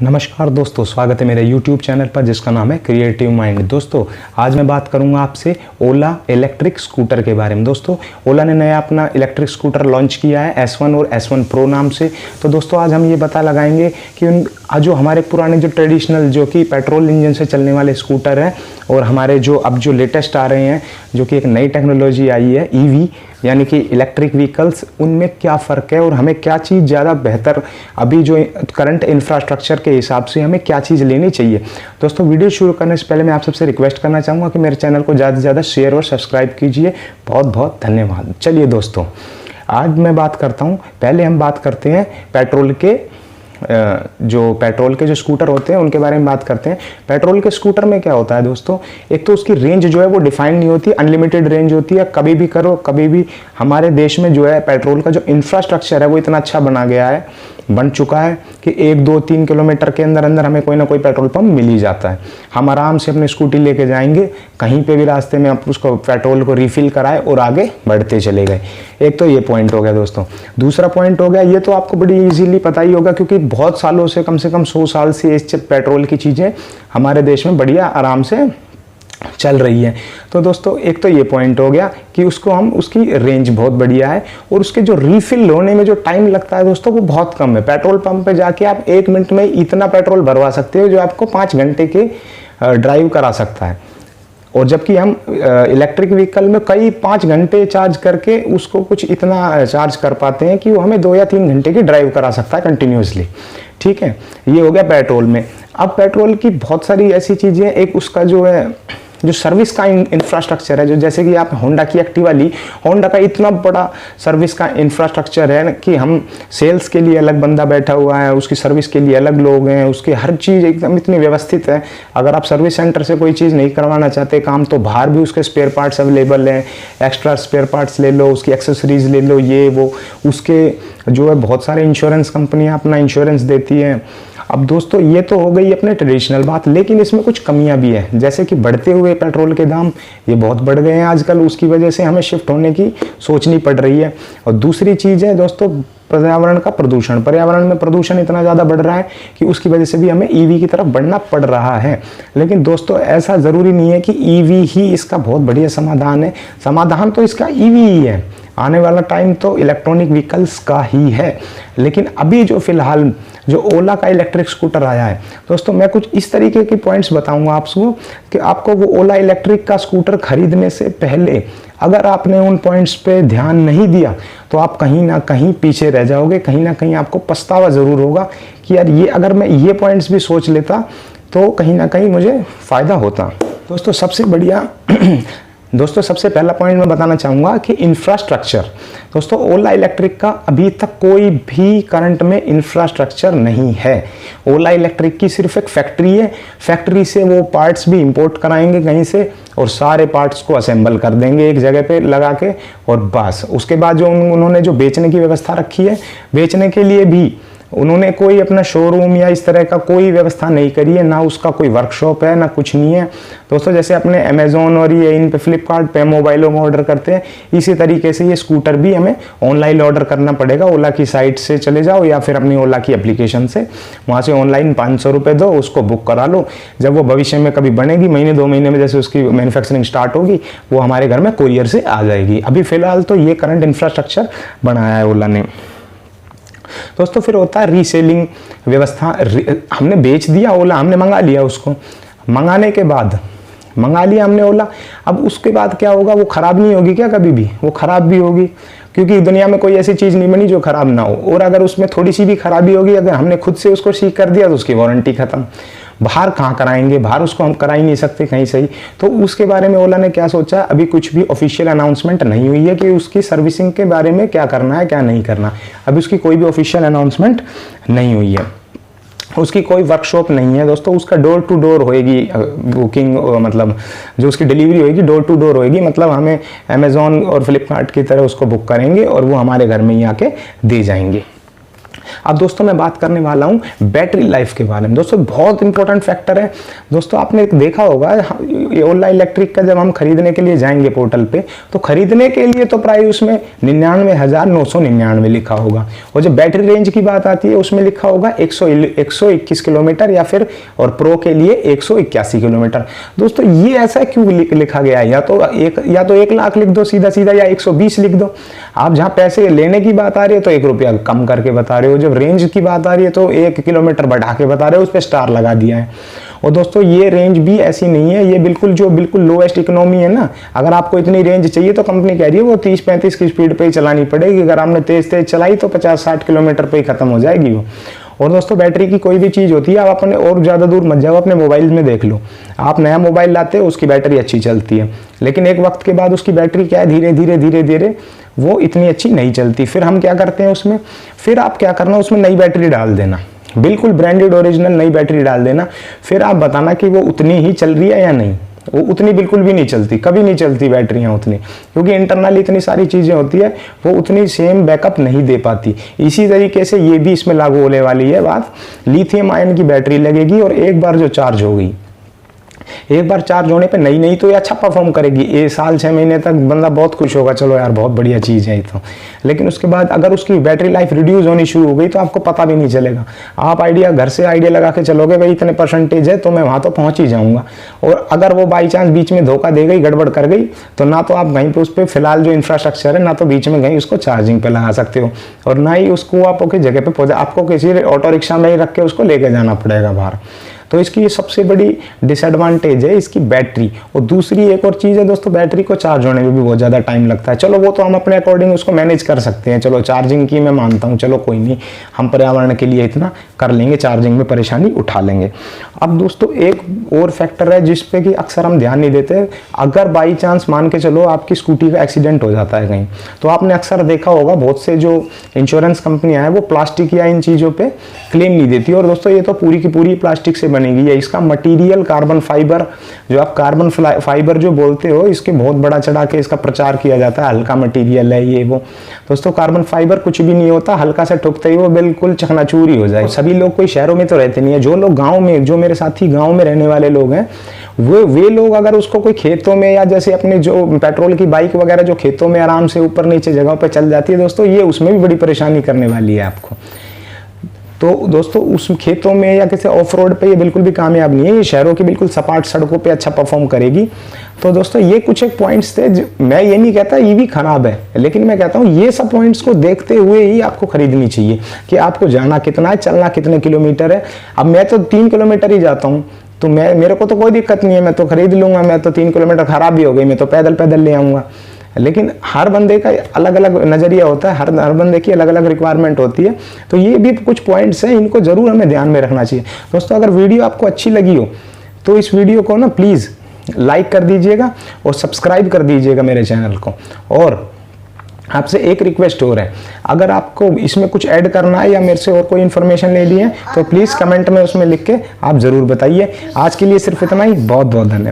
नमस्कार दोस्तों, स्वागत है मेरे YouTube चैनल पर जिसका नाम है क्रिएटिव माइंड। दोस्तों आज मैं बात करूंगा आपसे ओला इलेक्ट्रिक स्कूटर के बारे में। दोस्तों ओला ने नया अपना इलेक्ट्रिक स्कूटर लॉन्च किया है S1 और S1 प्रो नाम से। तो दोस्तों आज हम ये पता लगाएंगे कि जो हमारे पुराने जो ट्रेडिशनल जो कि पेट्रोल इंजन से चलने वाले स्कूटर हैं और हमारे जो अब जो लेटेस्ट आ रहे हैं जो कि एक नई टेक्नोलॉजी आई है EV यानी कि इलेक्ट्रिक व्हीकल्स, उनमें क्या फ़र्क है और हमें क्या चीज़ ज़्यादा बेहतर अभी जो करंट इंफ्रास्ट्रक्चर के हिसाब से हमें क्या चीज़ लेनी चाहिए। दोस्तों वीडियो शुरू करने से पहले मैं आप सबसे रिक्वेस्ट करना चाहूँगा कि मेरे चैनल को ज़्यादा से ज़्यादा शेयर और सब्सक्राइब कीजिए। बहुत बहुत धन्यवाद। चलिए दोस्तों आज मैं बात करता हूँ, पहले हम बात करते हैं पेट्रोल के जो स्कूटर होते हैं उनके बारे में बात करते हैं। पेट्रोल के स्कूटर में क्या होता है दोस्तों, एक तो उसकी रेंज जो है वो डिफाइंड नहीं होती, अनलिमिटेड रेंज होती है, कभी भी करो कभी भी। हमारे देश में जो है पेट्रोल का जो इंफ्रास्ट्रक्चर है वो इतना अच्छा बन चुका है कि 1, 2, 3 किलोमीटर के अंदर अंदर हमें कोई ना कोई पेट्रोल पंप मिल ही जाता है। हम आराम से अपनी स्कूटी लेके जाएंगे, कहीं पे भी रास्ते में आप उसको पेट्रोल को रिफिल कराए और आगे बढ़ते चले गए। एक तो ये पॉइंट हो गया दोस्तों। दूसरा पॉइंट हो गया, ये तो आपको बड़ी इजीली पता ही होगा क्योंकि बहुत सालों से, कम से कम 100 साल से इस पेट्रोल की चीज़ें हमारे देश में बढ़िया आराम से चल रही है। तो दोस्तों एक तो ये पॉइंट हो गया कि उसकी रेंज बहुत बढ़िया है और उसके जो रिफिल होने में जो टाइम लगता है दोस्तों वो बहुत कम है। पेट्रोल पंप पे जाके आप 1 मिनट में इतना पेट्रोल भरवा सकते हो जो आपको 5 घंटे के ड्राइव करा सकता है। और जबकि हम इलेक्ट्रिक व्हीकल में कई 5 घंटे चार्ज करके उसको कुछ इतना चार्ज कर पाते हैं कि वो हमें 2 या 3 घंटे की ड्राइव करा सकता है कंटिन्यूसली। ठीक है, ये हो गया पेट्रोल में। अब पेट्रोल की बहुत सारी ऐसी चीज़ें, एक उसका जो सर्विस का इंफ्रास्ट्रक्चर है, जो जैसे कि आप होंडा की एक्टिवा ली, होंडा का इतना बड़ा सर्विस का इंफ्रास्ट्रक्चर है कि हम सेल्स के लिए अलग बंदा बैठा हुआ है, उसकी सर्विस के लिए अलग लोग हैं, उसकी हर चीज़ एकदम इतनी व्यवस्थित है। अगर आप सर्विस सेंटर से कोई चीज़ नहीं करवाना चाहते काम, तो बाहर भी उसके स्पेयर पार्ट्स अवेलेबल हैं। एक्स्ट्रा स्पेयर पार्ट्स ले लो, उसकी एक्सेसरीज ले लो, ये वो। उसके जो है बहुत सारे इंश्योरेंस कंपनियाँ अपना इंश्योरेंस देती हैं। अब दोस्तों ये तो हो गई अपने ट्रेडिशनल बात, लेकिन इसमें कुछ कमियां भी है, जैसे कि बढ़ते हुए पेट्रोल के दाम ये बहुत बढ़ गए हैं आजकल, उसकी वजह से हमें शिफ्ट होने की सोचनी पड़ रही है। और दूसरी चीज़ है दोस्तों पर्यावरण का प्रदूषण। पर्यावरण में प्रदूषण इतना ज़्यादा बढ़ रहा है कि उसकी वजह से भी हमें EV की तरफ बढ़ना पड़ रहा है। लेकिन दोस्तों ऐसा ज़रूरी नहीं है कि EV ही इसका बहुत बढ़िया समाधान है। समाधान तो इसका EV ही है, आने वाला टाइम तो इलेक्ट्रॉनिक व्हीकल्स का ही है। लेकिन अभी जो फिलहाल जो ओला का इलेक्ट्रिक स्कूटर आया है दोस्तों, मैं कुछ इस तरीके के पॉइंट्स बताऊंगा आपको कि आपको वो ओला इलेक्ट्रिक का स्कूटर खरीदने से पहले अगर आपने उन पॉइंट्स पे ध्यान नहीं दिया तो आप कहीं ना कहीं पीछे रह जाओगे, कहीं ना कहीं आपको पछतावा ज़रूर होगा कि यार ये अगर मैं ये पॉइंट्स भी सोच लेता तो कहीं ना कहीं मुझे फ़ायदा होता। दोस्तों सबसे पहला पॉइंट मैं बताना चाहूँगा कि इंफ्रास्ट्रक्चर। दोस्तों ओला इलेक्ट्रिक का अभी तक कोई भी करंट में इंफ्रास्ट्रक्चर नहीं है। ओला इलेक्ट्रिक की सिर्फ एक फैक्ट्री है, फैक्ट्री से वो पार्ट्स भी इंपोर्ट कराएंगे कहीं से और सारे पार्ट्स को असेंबल कर देंगे एक जगह पे लगा के, और बस उसके बाद जो उन्होंने जो बेचने की व्यवस्था रखी है, बेचने के लिए भी उन्होंने कोई अपना शोरूम या इस तरह का कोई व्यवस्था नहीं करी है, ना उसका कोई वर्कशॉप है, ना कुछ नहीं है। दोस्तों जैसे अपने अमेजोन और ये इन पे फ्लिपकार्ट पे मोबाइलों में ऑर्डर करते हैं, इसी तरीके से ये स्कूटर भी हमें ऑनलाइन ऑर्डर करना पड़ेगा। ओला की साइट से चले जाओ या फिर अपनी ओला की एप्लीकेशन से, वहाँ से ऑनलाइन 500 रुपये दो, उसको बुक करा लो। जब वो भविष्य में कभी बनेगी, महीने 2 महीने में जैसे उसकी मैन्युफैक्चरिंग स्टार्ट होगी, वो हमारे घर में कोरियर से आ जाएगी। अभी फिलहाल तो ये करंट इंफ्रास्ट्रक्चर बनाया है ओला ने। दोस्तों फिर होता है रीसेलिंग व्यवस्था। हमने बेच दिया ओला, हमने मंगा लिया, उसको मंगाने के बाद मंगा लिया हमने ओला, अब उसके बाद क्या होगा, वो ख़राब नहीं होगी क्या? कभी भी वो ख़राब भी होगी, क्योंकि दुनिया में कोई ऐसी चीज़ नहीं बनी जो ख़राब ना हो। और अगर उसमें थोड़ी सी भी खराबी होगी, अगर हमने खुद से उसको ठीक कर दिया तो उसकी वारंटी ख़त्म। बाहर कहाँ कराएंगे, बाहर उसको हम करा ही नहीं सकते कहीं से ही। तो उसके बारे में ओला ने क्या सोचा, अभी कुछ भी ऑफिशियल अनाउंसमेंट नहीं हुई है कि उसकी सर्विसिंग के बारे में क्या करना है क्या नहीं करना। अभी उसकी कोई भी ऑफिशियल अनाउंसमेंट नहीं हुई है, उसकी कोई वर्कशॉप नहीं है दोस्तों। उसका डोर टू डोर होएगी बुकिंग, मतलब जो उसकी डिलीवरी होएगी डोर टू डोर होएगी, मतलब हमें अमेजोन और फ्लिपकार्ट की तरह उसको बुक करेंगे और वो हमारे घर में ही आके दे जाएंगे। अब दोस्तों मैं बात करने वाला हूं बैटरी लाइफ के बारे में। दोस्तों बहुत इंपॉर्टेंट फैक्टर है। दोस्तों आपने देखा होगा ओला इलेक्ट्रिक का जब हम खरीदने के लिए जाएंगे पोर्टल पे, तो खरीदने के लिए तो प्राइस उसमें 99,999 लिखा होगा, और जब बैटरी रेंज की बात आती है उसमें लिखा होगा 121 किलोमीटर, या फिर और प्रो के लिए 181 किलोमीटर। दोस्तों ये ऐसा क्यों लिखा गया है? या तो 1 लाख लिख दो सीधा सीधा, या 120 लिख दो। आप जहां पैसे लेने की बात आ रही है तो 1 रुपया कम करके बता रहे हो, जब रेंज की बात आ रही है तो 1 किलोमीटर बढ़ा के बता रहे हो, उस पर स्टार लगा दिया है। और दोस्तों ये रेंज भी ऐसी नहीं है, ये बिल्कुल लोएस्ट इकोनॉमी है ना। अगर आपको इतनी रेंज चाहिए तो कंपनी कह रही है वो 30-35 की स्पीड पे ही चलानी पड़ेगी। अगर आपने तेज चलाई तो 50-60 किलोमीटर पे ही खत्म हो जाएगी वो। और दोस्तों बैटरी की कोई भी चीज़ होती है, आप अपने और ज़्यादा दूर मत जाओ, अपने मोबाइल में देख लो। आप नया मोबाइल लाते हो उसकी बैटरी अच्छी चलती है, लेकिन एक वक्त के बाद उसकी बैटरी क्या है, धीरे धीरे वो इतनी अच्छी नहीं चलती। फिर हम क्या करते हैं उसमें, फिर आप क्या करना, उसमें नई बैटरी डाल देना, बिल्कुल ब्रांडेड ओरिजिनल नई बैटरी डाल देना। फिर आप बताना कि वो उतनी ही चल रही है या नहीं। वो उतनी बिल्कुल भी नहीं चलती, कभी नहीं चलती बैटरियां उतनी, क्योंकि इंटरनल इतनी सारी चीज़ें होती है, वो उतनी सेम बैकअप नहीं दे पाती। इसी तरीके से ये भी इसमें लागू होने वाली है बात। लिथियम आयन की बैटरी लगेगी और एक बार जो चार्ज हो गई, एक बार चार्ज होने पे नई तो ये अच्छा परफॉर्म करेगी, 1 साल 6 महीने तक बंदा बहुत खुश होगा, चलो यार बहुत बढ़िया चीज़ है ये तो। लेकिन उसके बाद अगर उसकी बैटरी लाइफ रिड्यूस होनी शुरू हो गई तो आपको पता भी नहीं चलेगा। आप घर से आइडिया लगा के चलोगे भाई इतने परसेंटेज है तो मैं वहाँ तो पहुँच ही जाऊँगा, और अगर वो बाई चांस बीच में धोखा दे गई, गड़बड़ कर गई, तो ना तो आप कहीं पर उस पर फिलहाल जो इंफ्रास्ट्रक्चर है, ना तो बीच में कहीं उसको चार्जिंग पे लगा सकते हो, और ना ही उसको आप जगह पे पहुँचा, आपको किसी ऑटो रिक्शा में ही रख के उसको लेके जाना पड़ेगा बाहर। तो इसकी सबसे बड़ी डिसएडवांटेज है इसकी बैटरी। और दूसरी एक और चीज़ है दोस्तों, बैटरी को चार्ज होने में भी बहुत ज़्यादा टाइम लगता है। चलो वो तो हम अपने अकॉर्डिंग उसको मैनेज कर सकते हैं, चलो चार्जिंग की मैं मानता हूँ, चलो कोई नहीं, हम पर्यावरण के लिए इतना कर लेंगे, चार्जिंग में परेशानी उठा लेंगे। अब दोस्तों एक और फैक्टर है जिस पे कि अक्सर हम ध्यान नहीं देते। अगर बाई चांस मान के चलो आपकी स्कूटी का एक्सीडेंट हो जाता है कहीं, तो आपने अक्सर देखा होगा बहुत से जो इंश्योरेंस कंपनियां हैं वो प्लास्टिक या इन चीज़ों पे क्लेम नहीं देती। और दोस्तों ये तो पूरी की पूरी प्लास्टिक से बनेगी, या इसका मटेरियल कार्बन फाइबर, जो आप कार्बन फाइबर जो बोलते हो, इसके बहुत बड़ा चढ़ा के इसका प्रचार किया जाता है, हल्का मटेरियल है ये वो। दोस्तों कार्बन फाइबर कुछ भी नहीं होता, हल्का सा ठुकते ही वो बिल्कुल चकनाचूर ही हो जाए। सभी लोग कोई शहरों में तो रहते नहीं है, जो लोग गाँव में, जो मेरे साथी गाँव में रहने वाले लोग हैं, वे लोग अगर उसको कोई खेतों में, या जैसे अपने जो पेट्रोल की बाइक वगैरह जो खेतों में आराम से ऊपर नीचे जगहों पे चल जाती है दोस्तों, ये उसमें भी बड़ी परेशानी करने वाली है आपको। तो दोस्तों उस खेतों में या किसी ऑफ रोड पे ये बिल्कुल भी कामयाब नहीं है, ये शहरों की बिल्कुल सपाट सड़कों पे अच्छा परफॉर्म करेगी। तो दोस्तों ये कुछ एक पॉइंट्स थे, मैं ये नहीं कहता ये भी खराब है, लेकिन मैं कहता हूँ ये सब पॉइंट्स को देखते हुए ही आपको खरीदनी चाहिए कि आपको जाना कितना है, चलना कितने किलोमीटर है। अब मैं तो 3 किलोमीटर ही जाता हूँ, तो मेरे को तो कोई दिक्कत नहीं है, मैं तो खरीद लूंगा। मैं तो 3 किलोमीटर खराब भी हो गई, मैं तो पैदल ले आऊँगा। लेकिन हर बंदे का अलग अलग नज़रिया होता है, हर बंदे की अलग अलग रिक्वायरमेंट होती है। तो ये भी कुछ पॉइंट्स हैं, इनको ज़रूर हमें ध्यान में रखना चाहिए। दोस्तों अगर वीडियो आपको अच्छी लगी हो तो इस वीडियो को ना प्लीज़ लाइक कर दीजिएगा और सब्सक्राइब कर दीजिएगा मेरे चैनल को। और आपसे एक रिक्वेस्ट और है, अगर आपको इसमें कुछ ऐड करना है या मेरे से और कोई इन्फॉर्मेशन लेनी है तो प्लीज़ कमेंट में उसमें लिख के आप ज़रूर बताइए। आज के लिए सिर्फ इतना ही, बहुत बहुत धन्यवाद।